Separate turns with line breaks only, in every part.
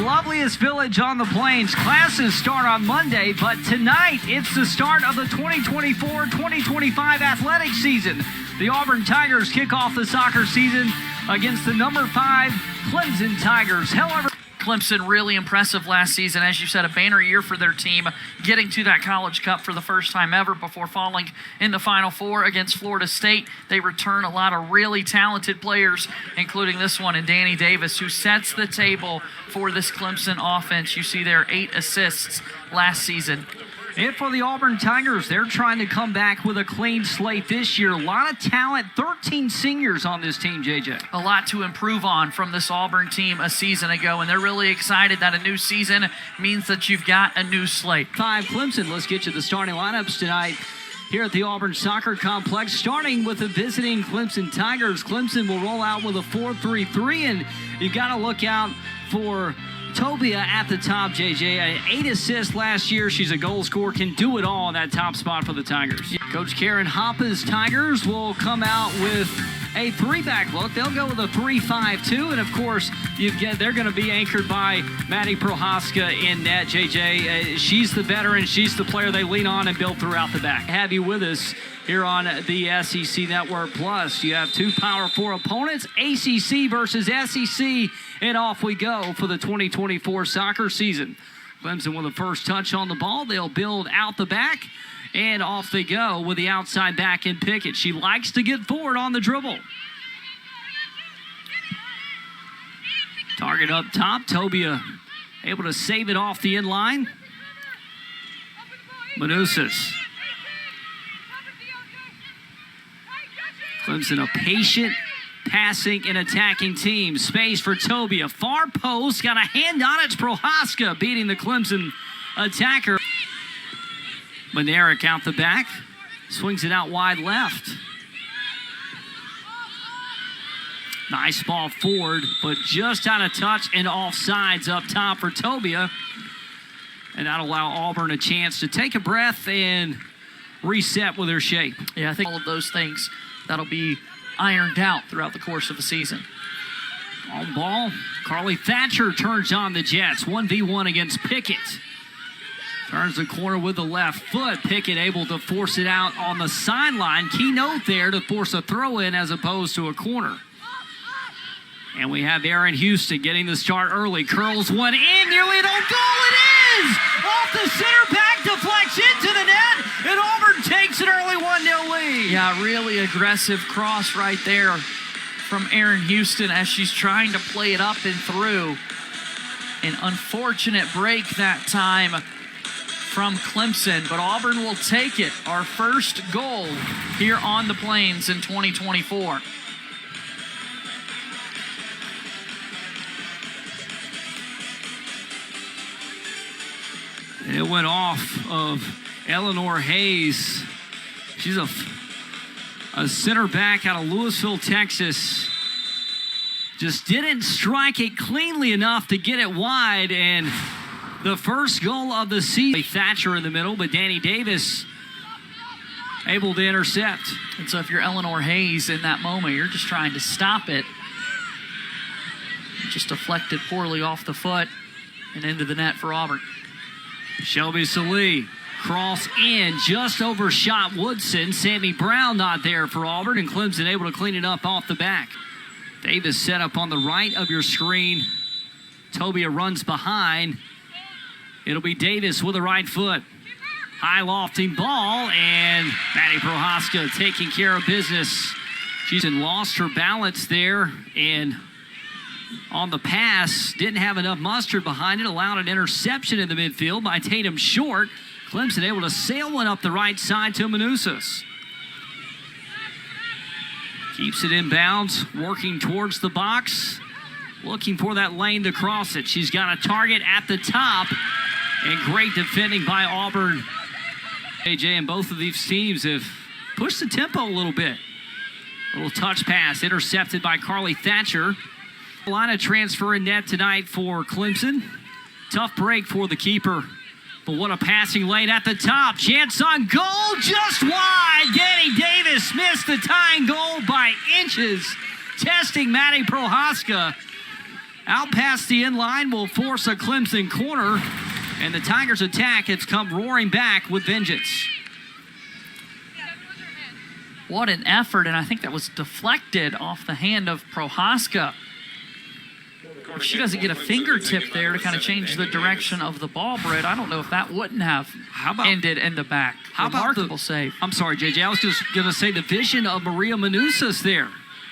loveliest village on the plains. Classes start on Monday, but tonight it's the start of the 2024-2025 athletic season. The Auburn Tigers kick off the soccer season against the number 5 Clemson Tigers. However,
Clemson really impressive last season. As you said, a banner year for their team, getting to that College Cup for the first time ever before falling in the Final Four against Florida State. They return a lot of really talented players, including this one in Danny Davis, who sets the table for this Clemson offense. You see there 8 assists last season.
And for the Auburn Tigers, they're trying to come back with a clean slate this year. A lot of talent, 13 seniors on this team, JJ.
A lot to improve on from this Auburn team a season ago, and they're really excited that a new season means that you've got a new slate.
5 Clemson. Let's get you the starting lineups tonight here at the Auburn Soccer Complex, starting with the visiting Clemson Tigers. Clemson will roll out with a 4-3-3, and you've got to look out for Tobia at the top, JJ. 8 assists last year. She's a goal scorer, can do it all in that top spot for the Tigers. Coach Karen Hoppa's Tigers will come out with a 3-back look. They'll go with a 3-5-2, and of course, they're going to be anchored by Maddie Prohaska in net, JJ. She's the veteran. She's the player they lean on and build throughout the back. Have you with us here on the SEC Network Plus. You have 2 Power 4 opponents, ACC versus SEC, and off we go for the 2024 soccer season. Clemson with the first touch on the ball. They'll build out the back, and off they go with the outside back in Pickett. She likes to get forward on the dribble. Target up top. Tobia able to save it off the end line. Manousis. Clemson, a patient, passing, and attacking team. Space for Tobia. Far post. Got a hand on it. It's Prohaska beating the Clemson attacker. Manerick out the back. Swings it out wide left. Nice ball forward, but just out of touch and offsides up top for Tobia. And that'll allow Auburn a chance to take a breath and reset with their shape.
Yeah, I think all of those things that'll be ironed out throughout the course of the season.
On ball, Carly Thatcher turns on the Jets. 1v1 against Pickett. Turns the corner with the left foot. Pickett able to force it out on the sideline. Key note there to force a throw in as opposed to a corner. And we have Aaron Houston getting the start early. Curls one in, nearly an own goal. It is! Off the center back, deflects into the net, and Auburn takes an early 1-0 lead.
Yeah, really aggressive cross right there from Aaron Houston as she's trying to play it up and through. An unfortunate break that time from Clemson, but Auburn will take it. Our first goal here on the Plains in 2024.
It went off of Eleanor Hayes. She's a center back out of Louisville, Texas. Just didn't strike it cleanly enough to get it wide, and the first goal of the season. Thatcher in the middle, but Danny Davis able to intercept.
And so if you're Eleanor Hayes in that moment, you're just trying to stop it. Just deflected poorly off the foot and into the net for Auburn.
Shelby Salee, cross in, just overshot Woodson. Sammy Brown not there for Auburn, and Clemson able to clean it up off the back. Davis set up on the right of your screen. Tobia runs behind. It'll be Davis with the right foot. High lofting ball, and Maddie Prohaska taking care of business. She's lost her balance there, and on the pass, didn't have enough mustard behind it, allowed an interception in the midfield by Tatum Short. Clemson able to sail one up the right side to Manousis. Keeps it inbounds, working towards the box, looking for that lane to cross it. She's got a target at the top, and great defending by Auburn. AJ, and both of these teams have pushed the tempo a little bit. A little touch pass, intercepted by Carly Thatcher. Line of transfer in net tonight for Clemson. Tough break for the keeper, but what a passing lane at the top. Chance on goal, just wide. Danny Davis missed the tying goal by inches. Testing Maddie Prohaska out past the end line will force a Clemson corner, and the Tigers' attack has come roaring back with vengeance.
What an effort, and I think that was deflected off the hand of Prohaska. If she doesn't get a fingertip there to kind of change the direction of the ball, Britt, I don't know if that wouldn't have ended in the back. Remarkable save.
I'm sorry, JJ. I was just going to say the vision of Maria Manusas there.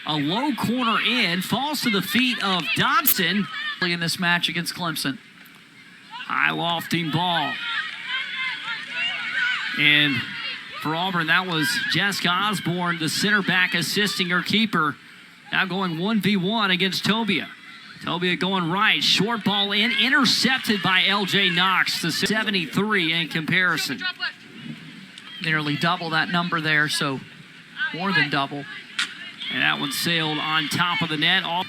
A low corner in, falls to the feet of Dodson.
In this match against Clemson.
High lofting ball. And for Auburn, that was Jessica Osborne, the center back, assisting her keeper. Now going 1v1 against Tobia. Tobia going right, short ball in, intercepted by LJ Knox, the 73 in comparison.
Nearly double that number there, so more than double.
And that one sailed on top of the net. All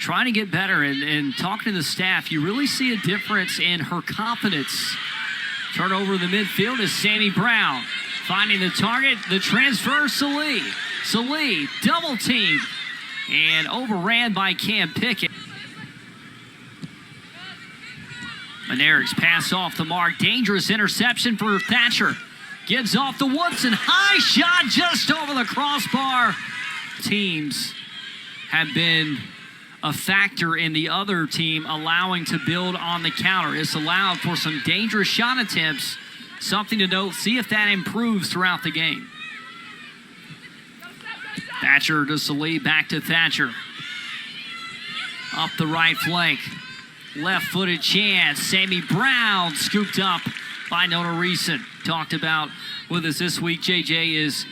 trying to get better, and talking to the staff, you really see a difference in her confidence. Turnover in the midfield is Sammy Brown. Finding the target, the transfer, Salee. Salee, double team, and overran by Cam Pickett. Manerick's pass off the mark. Dangerous interception for Thatcher. Gives off to Woodson. High shot just over the crossbar. Teams have been a factor in the other team allowing to build on the counter. It's allowed for some dangerous shot attempts. Something to note. See if that improves throughout the game. Thatcher to Salee, back to Thatcher. Up the right flank. Left-footed chance. Sammy Brown scooped up by Nona Reeson. Talked about with us this week, JJ, is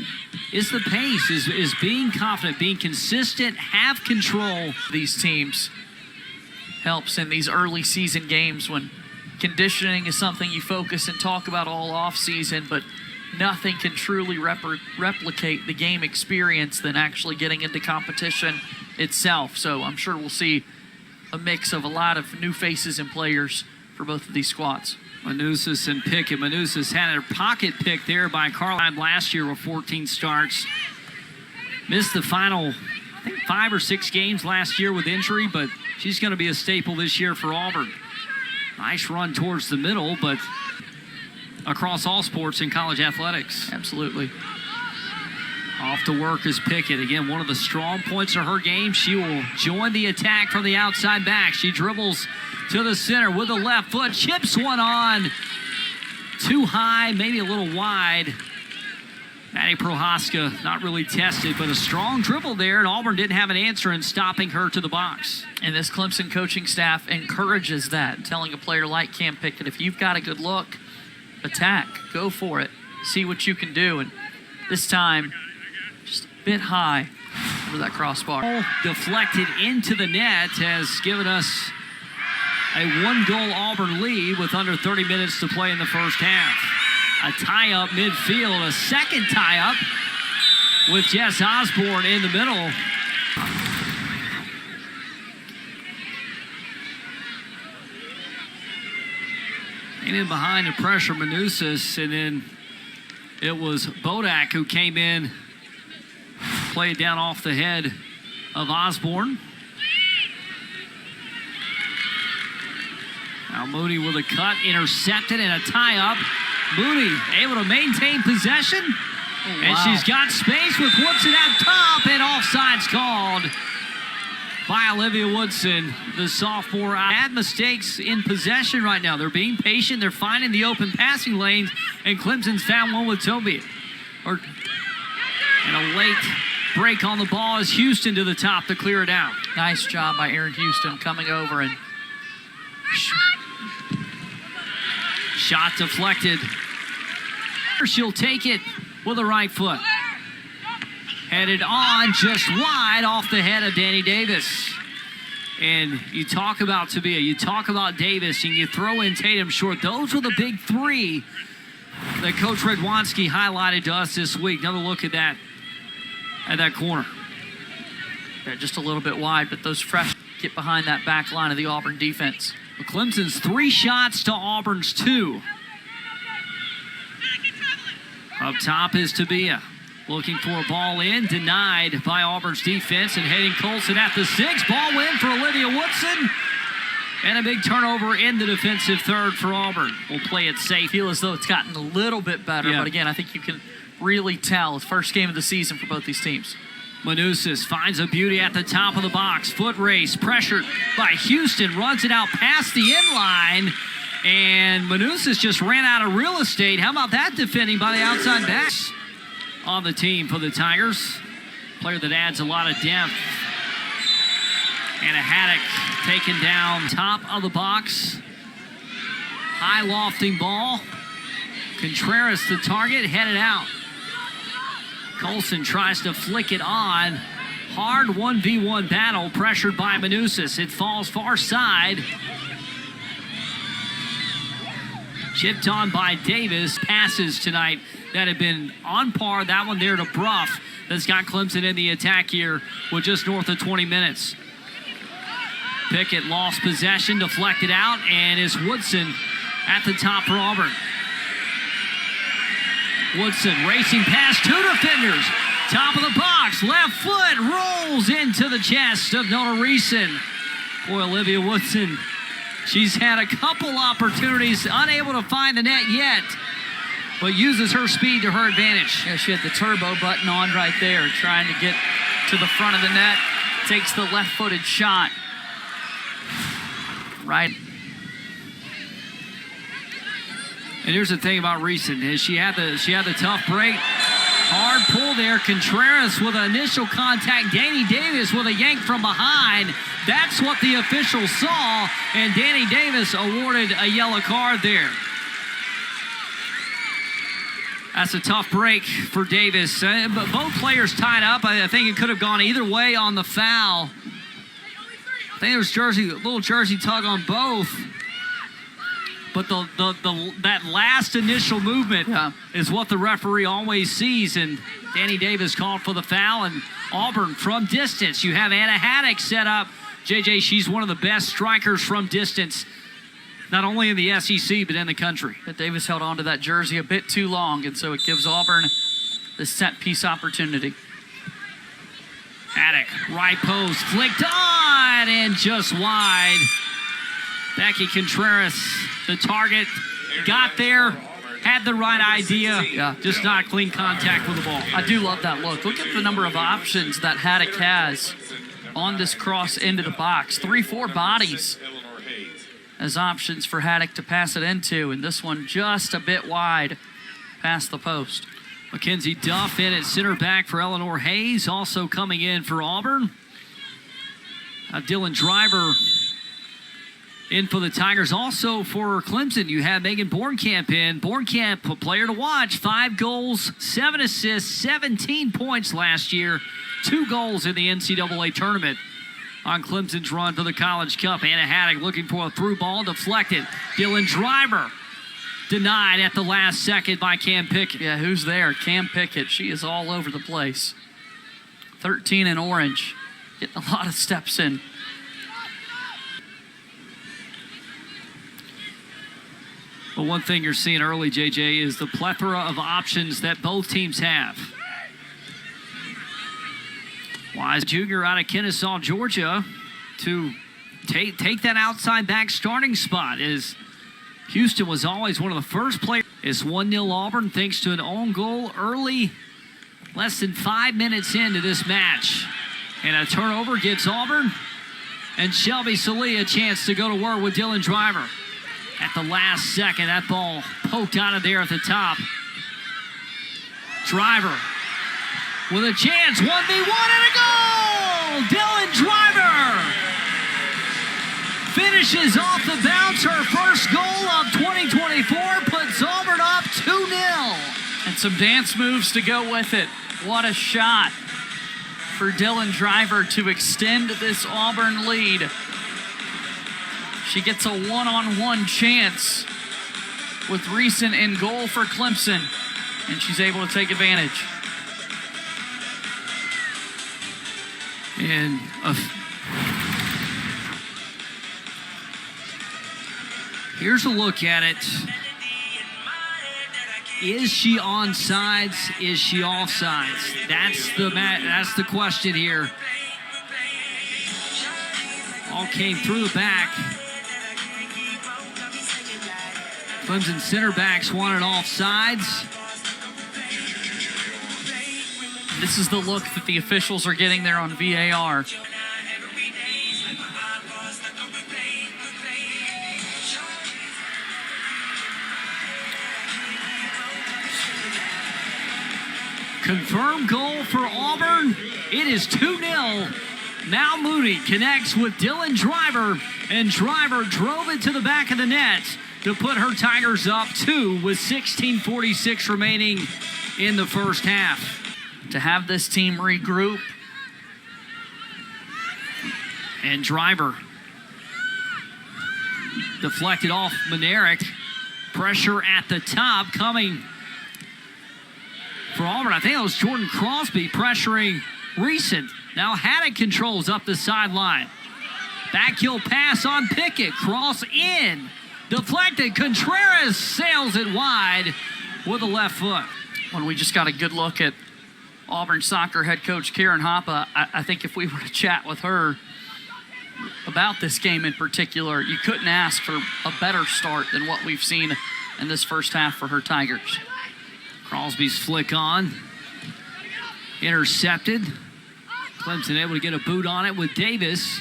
the pace, is being confident, being consistent, have control.
These teams helps in these early season games when conditioning is something you focus and talk about all off season, but nothing can truly replicate the game experience than actually getting into competition itself. So I'm sure we'll see a mix of a lot of new faces and players for both of these squads.
Manusas and Pickett. Manusas had a pocket pick there by Carlisle last year with 14 starts. Missed the final, I think, 5 or 6 games last year with injury, but she's going to be a staple this year for Auburn. Nice run towards the middle, but across all sports in college athletics.
Absolutely.
Off to work is Pickett. Again, one of the strong points of her game. She will join the attack from the outside back. She dribbles to the center with the left foot. Chips one on. Too high, maybe a little wide. Maddie Prohaska not really tested, but a strong dribble there, and Auburn didn't have an answer in stopping her to the box.
And this Clemson coaching staff encourages that, telling a player like Cam Pickett, if you've got a good look, attack, go for it, see what you can do. And this time, just a bit high over that crossbar.
Deflected into the net has given us a 1-goal Auburn lead with under 30 minutes to play in the first half. A tie-up midfield, a second tie-up with Jess Osborne in the middle. And in behind the pressure, Manusas, and then it was Bodak who came in, played down off the head of Osborne. Now Mooney with a cut, intercepted, and a tie-up. Mooney able to maintain possession. Oh, wow. And she's got space with Woodson at top, and offside's called by Olivia Woodson, the sophomore. Had mistakes in possession right now. They're being patient. They're finding the open passing lanes, and Clemson's found one with Tobia. And a late break on the ball is Houston to the top to clear it out.
Nice job by Erin Houston coming over and
shot deflected. She'll take it with the right foot. Headed on just wide off the head of Danny Davis. And you talk about Tobia, you talk about Davis, and you throw in Tatum short. Those were the big three that Coach Redwanski highlighted to us this week. Another look at that corner.
Yeah, just a little bit wide, but those fresh get behind that back line of the Auburn defense.
Well, Clemson's 3 shots to Auburn's 2. Up top is Tobia. Looking for a ball in, denied by Auburn's defense, and heading Colson at the 6. Ball in for Olivia Woodson. And a big turnover in the defensive third for Auburn. We'll play it safe.
Feel as though it's gotten a little bit better, but again, I think you can really tell. It's first game of the season for both these teams.
Manusis finds a beauty at the top of the box. Foot race, pressured by Houston, runs it out past the end line. And Manusis just ran out of real estate. How about that defending by the outside backs on the team for the Tigers? Player that adds a lot of depth. And a Haddock taken down top of the box. High lofting ball. Contras the target, headed out. Colson tries to flick it on. Hard 1v1 battle, pressured by Manusis. It falls far side. Chipped on by Davis. Passes tonight that have been on par. That one there to Bruff. That's got Clemson in the attack here with just north of 20 minutes. Pickett lost possession, deflected out, and is Woodson at the top for Auburn. Woodson racing past two defenders. Top of the box, left foot rolls into the chest of Nona Reeson. Boy, Olivia Woodson, she's had a couple opportunities, unable to find the net yet, but uses her speed to her advantage.
Yeah, she had the turbo button on right there, trying to get to the front of the net. Takes the left-footed shot. Right.
And here's the thing about Reeson, is she had the tough break. Hard pull there. Contras with an initial contact. Danny Davis with a yank from behind. That's what the officials saw, and Danny Davis awarded a yellow card there. That's a tough break for Davis. But both players tied up. I think it could have gone either way on the foul. I think there was a little jersey tug on both. But that last initial movement is what the referee always sees. And Danny Davis called for the foul. And Auburn from distance. You have Anna Haddock set up. JJ, she's one of the best strikers from distance, not only in the SEC, but in the country.
But Davis held on to that jersey a bit too long, and so it gives Auburn the set-piece opportunity.
Haddock, right post, flicked on, and just wide. Becky Contras, the target, got there, had the right idea, just not clean contact with the ball.
I do love that look. Look at the number of options that Haddock has on this cross into the box. 3-4 bodies as options for Haddock to pass it into, and this one just a bit wide past the post.
Mackenzie Duff in at center back for Eleanor Hayes, also coming in for Auburn. Dylan Driver in for the Tigers. Also for Clemson, you have Megan Bornkamp in. Bornkamp, a player to watch. 5 goals, 7 assists, 17 points last year. 2 goals in the NCAA tournament on Clemson's run to the College Cup. Anna Haddock looking for a through ball, deflected. Dylan Driver denied at the last second by Cam Pickett.
Yeah, who's there? Cam Pickett. She is all over the place. 13 in orange. Getting a lot of steps in.
But one thing you're seeing early, JJ, is the plethora of options that both teams have. Wise Jr. out of Kennesaw, Georgia, to take that outside back starting spot, as Houston was always one of the first players. It's 1-0 Auburn thanks to an own goal early, less than 5 minutes into this match. And a turnover gives Auburn and Shelby Salee a chance to go to work with Dylan Driver. At the last second, that ball poked out of there at the top. Driver with a chance, 1v1 and a goal! Dylan Driver finishes off the bounce. Her first goal of 2024 puts Auburn up 2-0.
And some dance moves to go with it. What a shot for Dylan Driver to extend this Auburn lead. She gets a one-on-one chance with Reeson in goal for Clemson, and she's able to take advantage.
And here's a look at it. Is she on sides? Is she off sides? That's the question here. All came through the back. Clemson center backs wanted off sides.
This is the look that the officials are getting there on VAR.
Confirmed goal for Auburn. It is 2-0. Now Moody connects with Dylan Driver, and Driver drove it to the back of the net to put her Tigers up 2 with 16:46 remaining in the first half.
To have this team regroup.
And Driver deflected off Manerick. Pressure at the top coming for Auburn. I think it was Jordan Crosby pressuring Recent. Now Haddock controls up the sideline. Backheel pass on Pickett. Cross in. Deflected. Contras sails it wide with a left foot.
When we just got a good look at Auburn soccer head coach Karen Hoppe, I think if we were to chat with her about this game in particular, you couldn't ask for a better start than what we've seen in this first half for her Tigers.
Crosby's flick on. Intercepted. Clemson able to get a boot on it with Davis.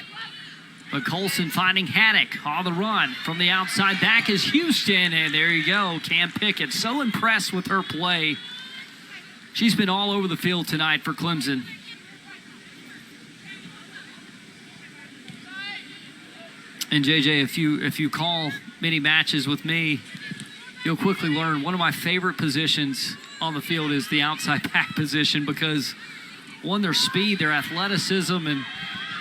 But Colson finding Haddock on the run. From the outside back is Houston. And there you go, Cam Pickett. So impressed with her play. She's been all over the field tonight for Clemson. And JJ, if you call many matches with me, you'll quickly learn one of my favorite positions on the field is the outside back position because, one, their speed, their athleticism, and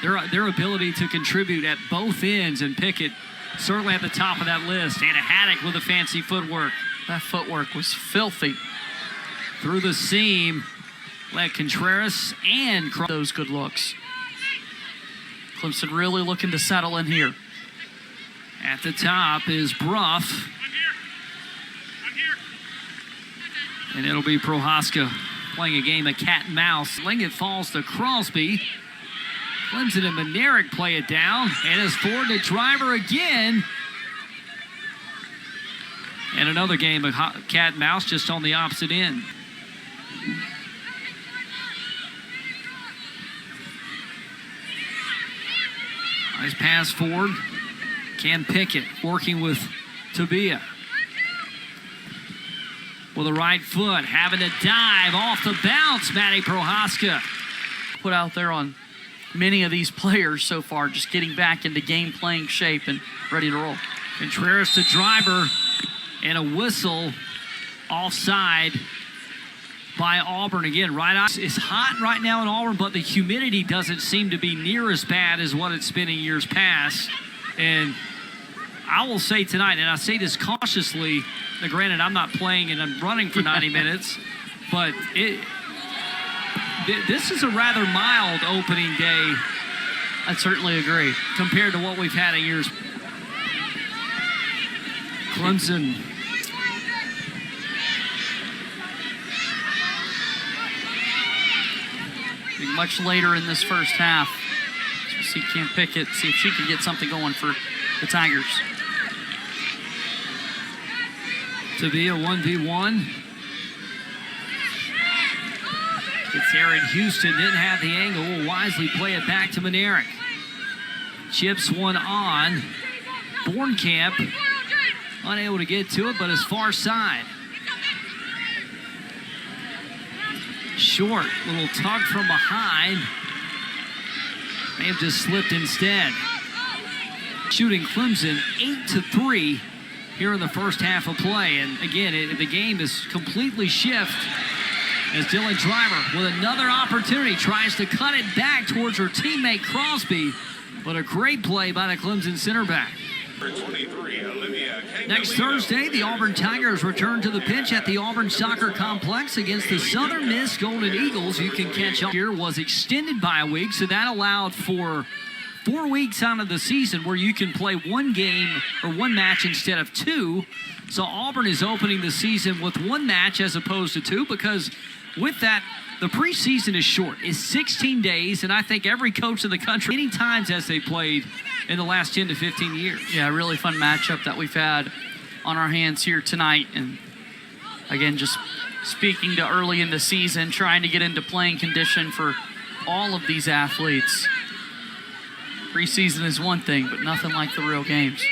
their ability to contribute at both ends. And Pickett certainly at the top of that list. And a Haddock with a fancy footwork.
That footwork was filthy.
Through the seam, let Contras and
those good looks. Clemson really looking to settle in here.
At the top is Bruff.
I'm here.
And it'll be Prohaska playing a game of cat and mouse. It falls to Crosby. Clemson and Manerick play it down. And it's forward to Driver again. And another game of cat and mouse just on the opposite end. Nice pass forward. Cam Pickett working with Tabia. With a right foot, having to dive off the bounce, Maddie Prohaska.
Put out there on many of these players so far, just getting back into game playing shape and ready to roll.
Contras to Driver, and a whistle offside by Auburn again. It's hot right now in Auburn, but the humidity doesn't seem to be near as bad as what it's been in years past. And I will say tonight, and I say this cautiously, now granted I'm not playing and I'm running for 90 minutes, but this is a rather mild opening day.
I certainly agree.
Compared to what we've had in years. Clemson
much later in this first half. So we'll see Cam Pickett, see if she can get something going for the Tigers.
To be a 1v1. It's Aaron Houston, didn't have the angle, will wisely play it back to Manerick. Chips one on. Bornkamp unable to get to it, but his far side. Short, little tug from behind. May have just slipped instead. Shooting Clemson 8-3 here in the first half of play. And again, the game is completely shifted as Dylan Driver with another opportunity tries to cut it back towards her teammate Crosby. But a great play by the Clemson center back. Next Thursday, the Auburn Tigers return to the pitch at the Auburn Soccer Complex against the Southern Miss Golden Eagles. You can catch up here was extended by a week, so that allowed for 4 weeks out of the season where you can play one game or one match instead of two. So Auburn is opening the season with one match as opposed to two, because with that, the preseason is short. It's 16 days, and I think every coach in the country, many times as they played in the last 10 to 15 years.
Yeah, really fun matchup that we've had on our hands here tonight. And again, just speaking to early in the season, trying to get into playing condition for all of these athletes. Preseason is one thing, but nothing like the real games.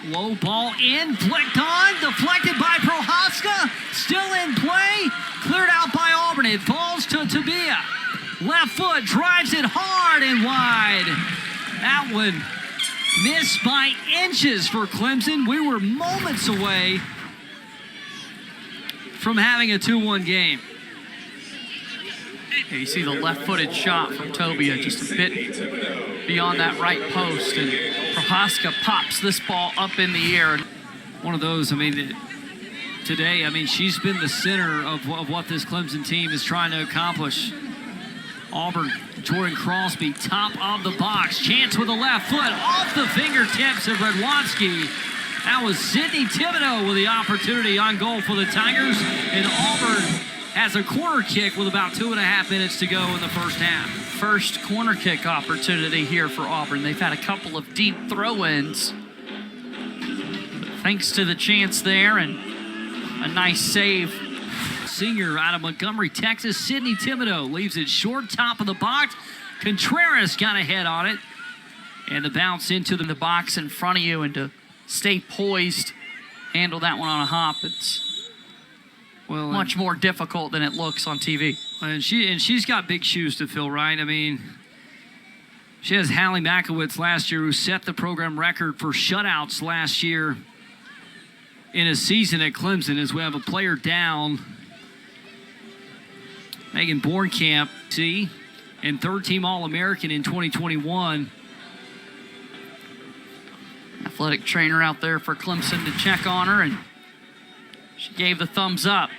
Low ball in, flicked on, deflected by Prohaska. Still in play, cleared out by Auburn. It falls to Tabia. Left foot, drives it hard and wide. That one missed by inches for Clemson. We were moments away from having a 2-1 game.
You see the left-footed shot from Tobia just a bit beyond that right post, and Prohaska pops this ball up in the air.
One of those, I mean, today, I mean, she's been the center of what this Clemson team is trying to accomplish. Auburn, Jordan Crosby, top of the box. Chance with the left foot off the fingertips of Redwanski. That was Sydney Thibodeau with the opportunity on goal for the Tigers, and Auburn has a corner kick with about 2.5 minutes to go in the first half.
First corner kick opportunity here for Auburn. They've had a couple of deep throw-ins. Thanks to the chance there and a nice save.
Senior out of Montgomery, Texas, Sydney Thibodeau leaves it short, top of the box. Contras got a head on it. And the bounce into
the box in front of you, and to stay poised, handle that one on a hop. It's much more difficult than it looks on TV.
And she's got big shoes to fill, right? I mean, she has Hallie Makowitz last year, who set the program record for shutouts last year in a season at Clemson, as we have a player down. Megan Bornkamp, see, and third-team All-American in 2021.
Athletic trainer out there for Clemson to check on her, and she gave the thumbs up.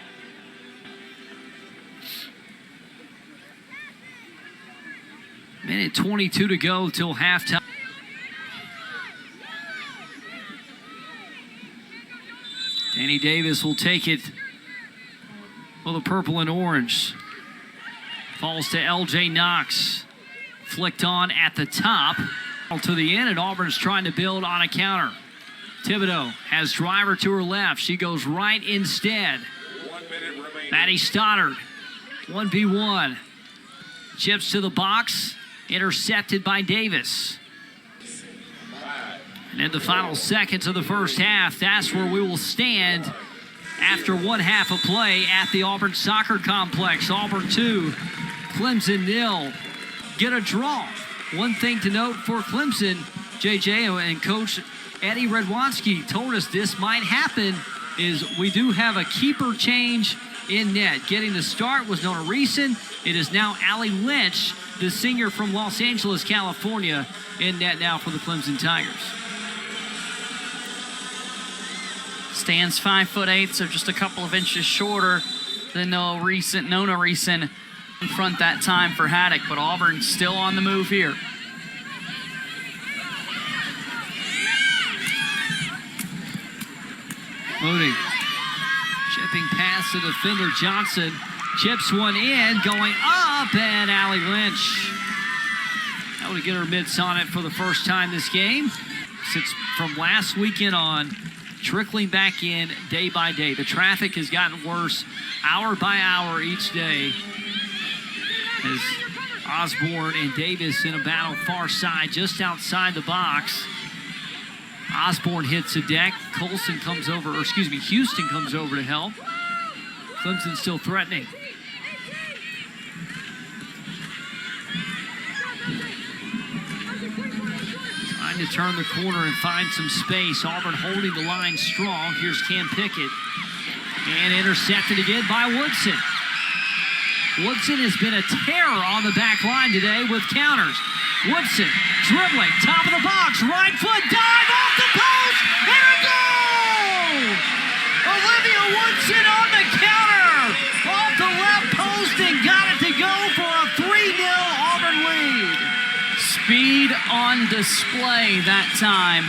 Minute 22 to go till halftime. Danny Davis will take it for the purple and orange. Falls to LJ Knox. Flicked on at the top. To the end, and Auburn's trying to build on a counter. Thibodeau has Driver to her left. She goes right instead.
1 minute remaining.
Maddie Stoddard, 1v1. Chips to the box, intercepted by Davis. And in the final seconds of the first half, that's where we will stand after one half of play at the Auburn Soccer Complex. Auburn 2, Clemson 0. Get a draw. One thing to note for Clemson, JJ and Coach Eddie Redwanski told us this might happen, is we do have a keeper change in net. Getting the start was Nona Reeson. It is now Allie Lynch, the senior from Los Angeles, California, in net now for the Clemson Tigers.
Stands 5'8", so just a couple of inches shorter than Nona Reeson in front that time for Haddock, but Auburn's still on the move here.
Moody, chipping pass to defender Johnson, chips one in, going up, and Allie Lynch able to get her mitts on it for the first time this game. Since from last weekend on, trickling back in day by day. The traffic has gotten worse hour by hour each day, as Osborne and Davis in a battle far side, just outside the box. Osborne hits a deck. Houston comes over to help. Clemson still threatening. Trying to turn the corner and find some space. Auburn holding the line strong. Here's Cam Pickett. And intercepted again by Woodson. Woodson has been a terror on the back line today with counters. Woodson dribbling, top of the box, right foot dive off the post, and a goal! Olivia Woodson on the counter, off the left post, and got it to go for a 3-0
Speed on display that time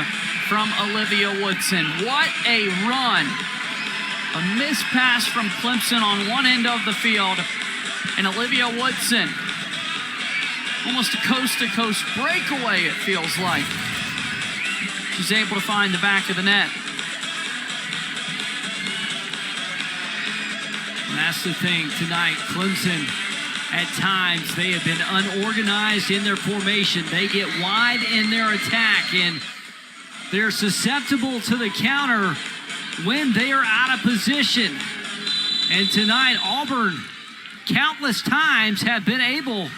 from Olivia Woodson. What a run. A missed pass from Clemson on one end of the field. And Olivia Woodson, almost a coast-to-coast breakaway, it feels like. She's able to find the back of the net.
And that's the thing tonight. Clemson, at times, they have been unorganized in their formation. They get wide in their attack, and they're susceptible to the counter when they are out of position. And tonight, Auburn, countless times, have been able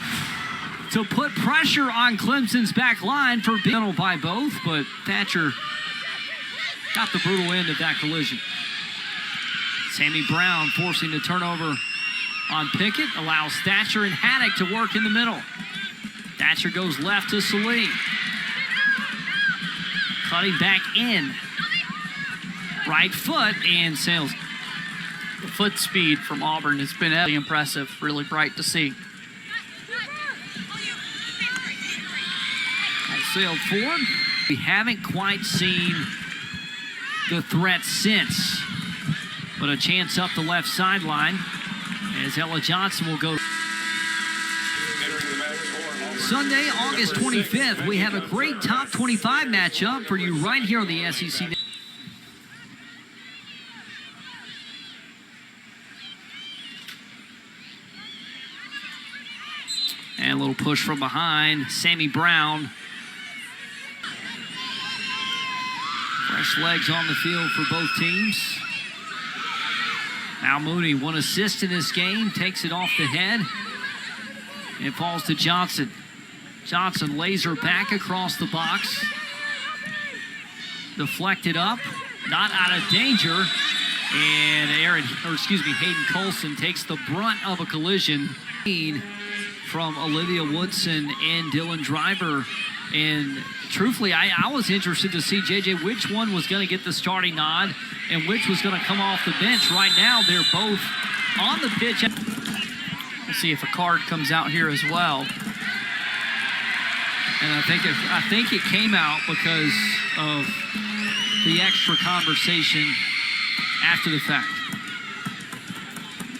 to put pressure on Clemson's back line for being by both, but Thatcher got the brutal end of that collision. Sammy Brown forcing the turnover on Pickett, allows Thatcher and Haddock to work in the middle. Thatcher goes left to Salee. Cutting back in. Right foot and sails.
The foot speed from Auburn has been really impressive, really bright to see.
Sailed forward. We haven't quite seen the threat since, but a chance up the left sideline as Ella Johnson will go. Sunday, August 25th, we have a great top 25 matchup for you right here on the SEC. And a little push from behind. Sammy Brown. Fresh legs on the field for both teams. Now Mooney, one assist in this game, takes it off the head. It falls to Johnson. Johnson lays her back across the box. Deflected up, not out of danger. And Hayden Colson takes the brunt of a collision from Olivia Woodson and Dylan Driver. And truthfully, I was interested to see, JJ, which one was going to get the starting nod and which was going to come off the bench. Right now, they're both on the pitch.
We'll see if a card comes out here as well.
And I think it came out because of the extra conversation after the fact.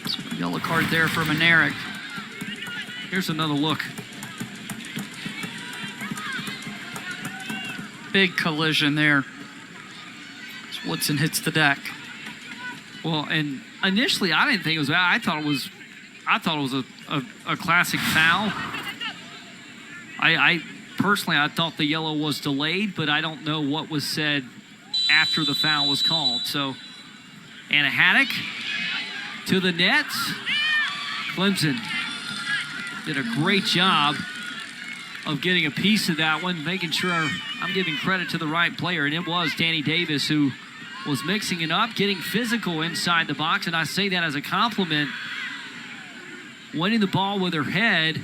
So yellow card there for Manerick.
Here's another look.
Big collision there as Woodson hits the deck.
Well, and initially I didn't think it was bad. I thought it was a classic foul. I personally thought the yellow was delayed, but I don't know what was said after the foul was called. So Anna Haddock to the net. Clemson did a great job of getting a piece of that one, making sure I'm giving credit to the right player, and it was Danny Davis who was mixing it up, getting physical inside the box, and I say that as a compliment, winning the ball with her head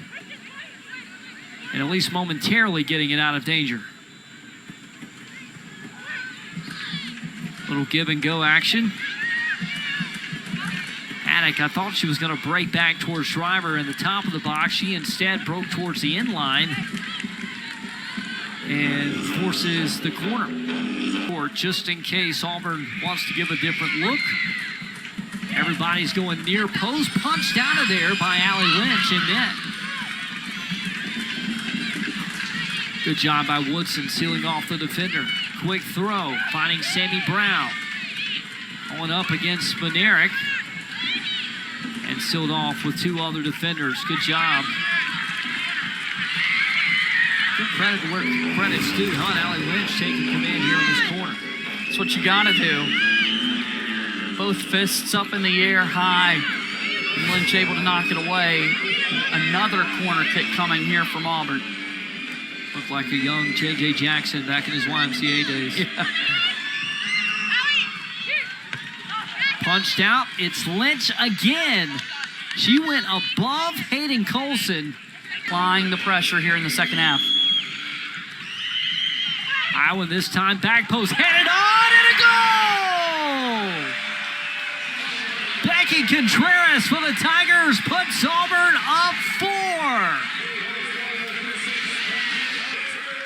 and at least momentarily getting it out of danger. Little give and go action. Haddock, I thought she was going to break back towards Driver in the top of the box. She instead broke towards the end line and forces the corner. Just in case Auburn wants to give a different look. Everybody's going near post. Punched out of there by Allie Lynch in net. Good job by Woodson sealing off the defender. Quick throw, finding Sammy Brown. Going up against Manerick. And sealed off with two other defenders. Good job. Good credit to where credit's due, huh? Allie Lynch taking command here in this corner.
That's what you got to do. Both fists up in the air high. And Lynch able to knock it away. Another corner kick coming here from Auburn.
Looked like a young J.J. Jackson back in his YMCA days.
Yeah.
Punched out. It's Lynch again. She went above Hayden Colson.
Applying the pressure here in the second half.
Iowa this time, back post, headed on, and a goal! Becky Contras for the Tigers puts Auburn up 4.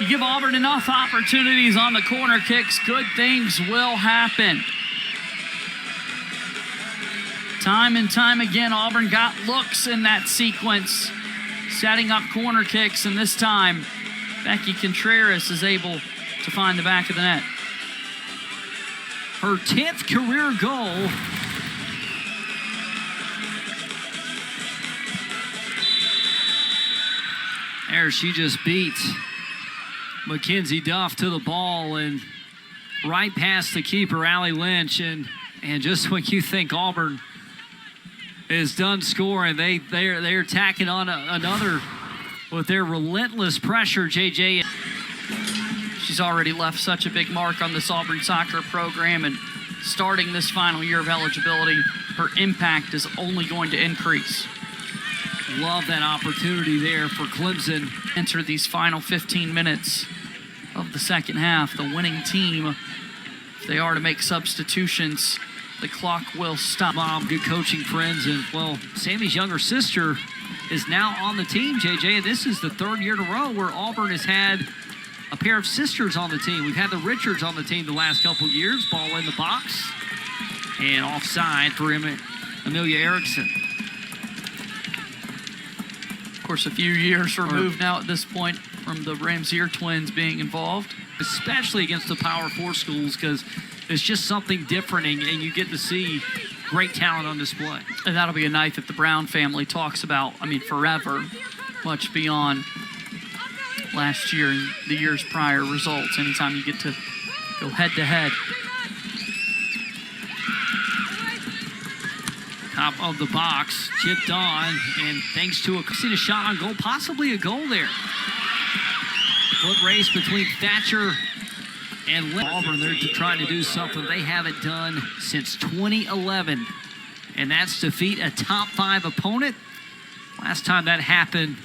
You give Auburn enough opportunities on the corner kicks, good things will happen. Time and time again, Auburn got looks in that sequence, setting up corner kicks, and this time, Becky Contras is able to find the back of the net.
Her 10th career goal. There she just beat Mackenzie Duff to the ball and right past the keeper, Allie Lynch. And just when you think Auburn is done scoring, they're tacking on another with their relentless pressure, JJ.
She's already left such a big mark on this Auburn soccer program, and starting this final year of eligibility, her impact is only going to increase.
Love that opportunity there for Clemson.
Enter these final 15 minutes of the second half. The winning team, if they are to make substitutions, the clock will stop.
Mom, good coaching friends, and well, Sammy's younger sister is now on the team, JJ, and this is the third year in a row where Auburn has had a pair of sisters on the team. We've had the Richards on the team the last couple of years. Ball in the box, and offside for Amelia Erickson.
Of course, a few years removed now at this point from the Ramsier twins being involved.
Especially against the Power 4 schools, because it's just something different, and you get to see great talent on display.
And that'll be a night that the Brown family talks about, I mean, forever, much beyond last year and the years prior results, anytime you get to go head-to-head.
Top of the box, chipped on, and thanks to a shot on goal, possibly a goal there. Foot race between Thatcher and Auburn. They're trying to do something they haven't done since 2011, and that's defeat a top 5 opponent. Last time that happened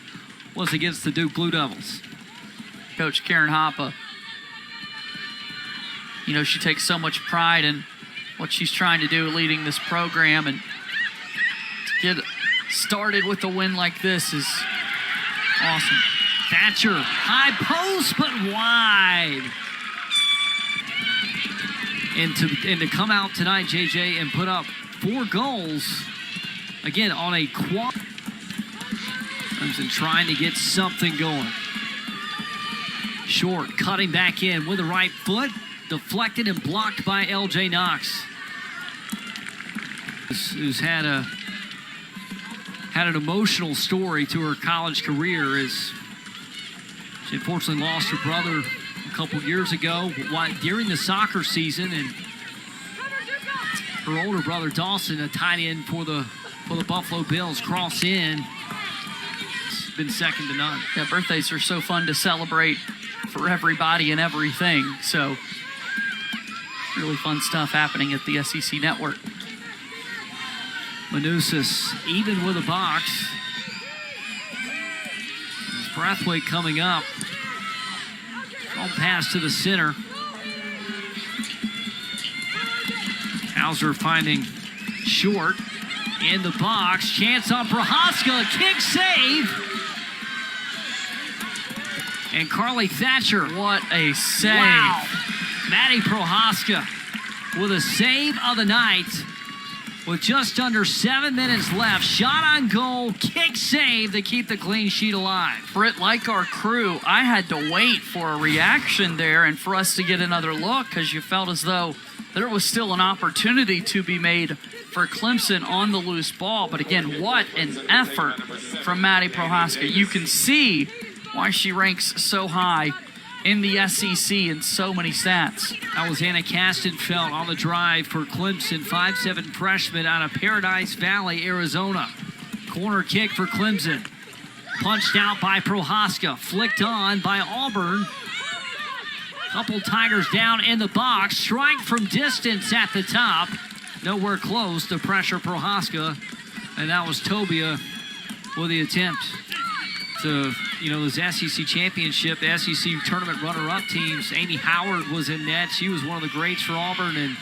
was against the Duke Blue Devils.
Coach Karen Hoppe, you know, she takes so much pride in what she's trying to do leading this program, and to get started with a win like this is awesome.
Thatcher, high post, but wide. And to come out tonight, JJ, and put up 4 goals, again, on a quad. Clemson trying to get something going. Short, cutting back in with the right foot, deflected and blocked by LJ Knox, who's had an emotional story to her college career, as she unfortunately lost her brother a couple years ago during the soccer season, and her older brother Dawson, a tight end for the Buffalo Bills, cross in. It's been second to none.
Yeah, birthdays are so fun to celebrate for everybody and everything. So really fun stuff happening at the SEC Network.
Manousis even with a box. Brathwaite coming up. Strong pass to the center. Hauser finding Short in the box. Chance on Prohaska. Kick save. And Carly Thatcher.
What a save.
Wow. Maddie Prohaska with a save of the night. With just under 7 minutes left, shot on goal, kick save to keep the clean sheet alive.
Britt, like our crew, I had to wait for a reaction there and for us to get another look, because you felt as though there was still an opportunity to be made for Clemson on the loose ball. But again, what an effort from Maddie Prohaska. You can see why she ranks so high in the SEC in so many stats.
That was Anna Castenfeld on the drive for Clemson, 5'7" freshman out of Paradise Valley, Arizona. Corner kick for Clemson. Punched out by Prohaska, flicked on by Auburn. Couple Tigers down in the box. Strike from distance at the top. Nowhere close to pressure Prohaska. And that was Tobia with the attempt to, this SEC championship, the SEC tournament runner-up teams. Amy Howard was in net. She was one of the greats for Auburn.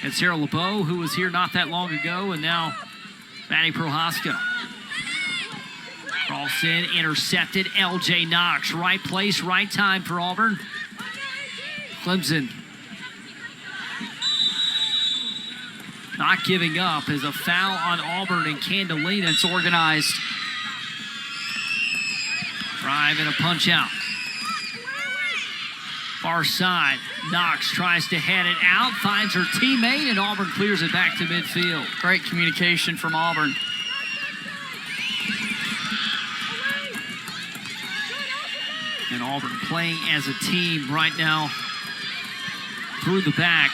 And Sarah LeBeau, who was here not that long ago. And now Maddie Prohaska. Tossed in, intercepted. L.J. Knox. Right place, right time for Auburn. Clemson not giving up as a foul on Auburn and Candelina.
It's organized.
Drive and a punch out. Far side. Knox tries to head it out, finds her teammate, and Auburn clears it back to midfield.
Great communication from Auburn.
And Auburn playing as a team right now through the back.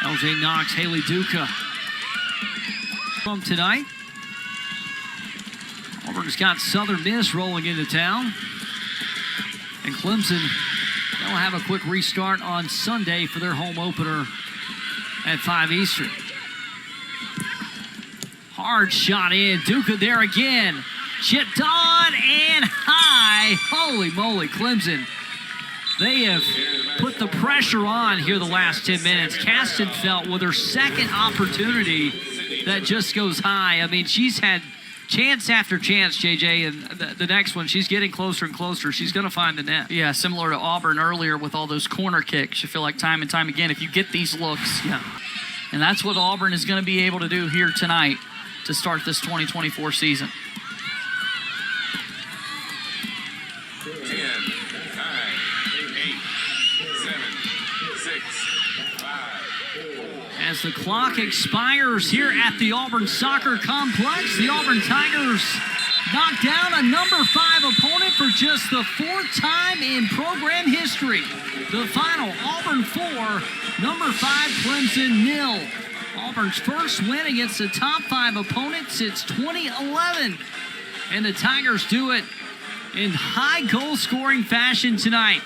L.J. Knox, Haley Duca from tonight. Auburn's got Southern Miss rolling into town. And Clemson, they'll have a quick restart on Sunday for their home opener at 5 Eastern. Hard shot in. Duca there again. Chipped on and high. Holy moly, Clemson. They have put the pressure on here the last 10 minutes. Castenfeld with her second opportunity that just goes high. I mean, she's had chance after chance, JJ, and the next one, she's getting closer and closer. She's going to find the net.
Yeah, similar to Auburn earlier with all those corner kicks. You feel like time and time again, if you get these looks.
Yeah.
And that's what Auburn is going to be able to do here tonight to start this 2024 season.
10, 9, 8, 7, 6, 5, 4.
As the clock expires here at the Auburn Soccer Complex, the Auburn Tigers knock down a number 5 opponent for just the 4th time in program history. The final, Auburn 4, number 5 Clemson 0. Auburn's first win against a top 5 opponent since 2011. And the Tigers do it in high goal-scoring fashion tonight.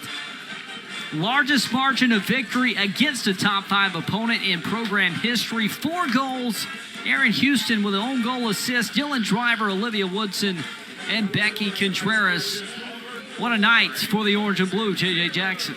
Largest margin of victory against a top 5 opponent in program history. 4 goals. Aaron Houston with an own goal assist. Dylan Driver, Olivia Woodson, and Becky Contras. What a night for the Orange and Blue, J.J. Jackson.